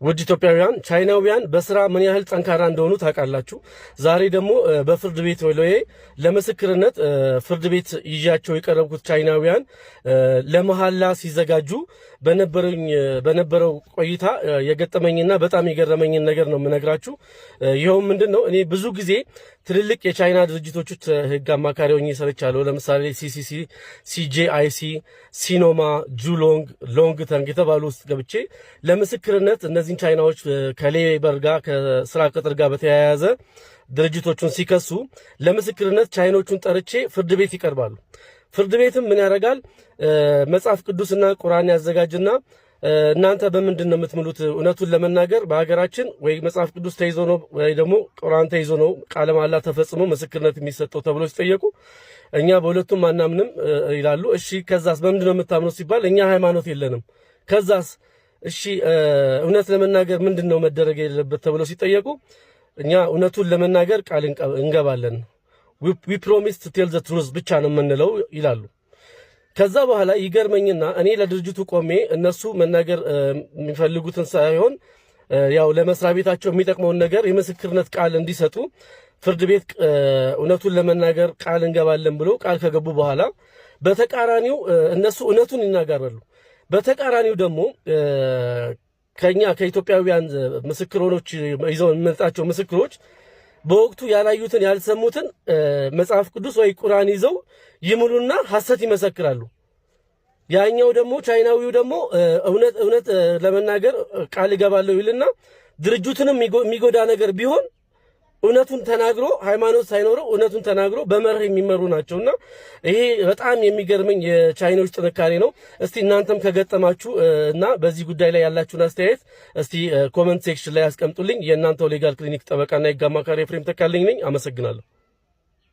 ውድ ኢትዮጵያውያን ቻይናውያን በስራ ምን ያህል ጠንካራ እንደሆኑ ታውቃላችሁ። ዛሬ ደግሞ በፍርድ ቤት ወለዬ ለምስክርነት ፍርድ ቤት ይዣቸው የቀረብኩት ቻይናውያን ለመሐላ ሲዘጋጁ በነበረው ቆይታ የገጠመኝና በጣም የገረመኝን ነገር ነው የምነግራችሁ። ይኸውም ምንድነው እኔ ብዙ ጊዜ ትልልቅ የቻይና ድርጅቶች ህግ አማካሪ ሆኜ ሰርቻለሁ። ለምሳሌ ሲሲሲ፣ ሲጄአይሲ፣ ሲኖማ፣ ጁሎንግ፣ ሎንግተንግ የተባሉ ውስጥ ገብቼ ለምስክርነት እነዚህን ቻይናዎች ከሌበር ጋር ከስራ ቅጥር ጋር በተያያዘ ድርጅቶቹን ሲከሱ ለምስክርነት ቻይኖቹን ጠርቼ ፍርድ ቤት ይቀርባሉ። ፍርድ ቤትም ምን ያደርጋል? መጽሐፍ ቅዱስና ቁርአን ያዘጋጅና እናንተ በምንድን ነው የምትምሉት? እውነቱን ለመናገር በሀገራችን ወይ መጽሐፍ ቅዱስ ተይዞ ነው ወይ ደግሞ ቁርአን ተይዞ ነው ቃለ መሐላ ተፈጽሞ ምስክርነት የሚሰጠው ተብሎ ሲጠየቁ እኛ በሁለቱም አናምንም ይላሉ። እሺ ከዛስ በምንድን ነው የምታምኑት ሲባል እኛ ሃይማኖት የለንም። ከዛስ እሺ እውነት ለመናገር ምንድነው መደረግ የሌለበት ተብሎ ሲጠየቁ እኛ እውነቱን ለመናገር ቃል እንገባለን we promise to tell the truth ብቻ ነው የምንለው ይላሉ። ከዛ በኋላ ይገርመኝና እኔ ለድርጅቱ ቆሜ እነሱ መናገር የሚፈልጉትን ሳይሆን ያው ለመስሪያ ቤታቸው የሚጠቅመውን ነገር የምስክርነት ቃል እንዲሰጡ ፍርድ ቤት እውነቱን ለመናገር ቃል እንገባለን ብሎ ቃል ከገቡ በኋላ በተቃራኒው እነሱ እውነቱን ይናገራሉ። በተቃራኒው ደግሞ ከኛ ከኢትዮጵያውያን ምስክሮች ይዘው የምንመጣቸው ምስክሮች በወቅቱ ያላዩትን ያልሰሙትን መጽሐፍ ቅዱስ ወይ ቁርአን ይዘው ይሙሉና ሐሰት ይመሰክራሉ። ያኛው ደግሞ ቻይናዊው ደግሞ እውነት ለመናገር ቃል ይገባለው ይልና ድርጅቱንም የሚጎዳ ነገር ቢሆን እውነቱን ተናግሮ ሃይማኖት ሳይኖረው እውነቱን ተናግሮ በመርህ የሚመሩ ናቸውና ይሄ በጣም የሚገርመኝ የቻይኖች ጥንካሬ ነው። እስቲ እናንተም ከገጠማችሁ እና በዚህ ጉዳይ ላይ ያላችሁን አስተያየት እስቲ ኮሜንት ሴክሽን ላይ አስቀምጡልኝ። የእናንተው ሌጋል ክሊኒክ ጠበቃና የህግ አማካሪ ኤፍሬም ተካልኝ ነኝ። አመሰግናለሁ።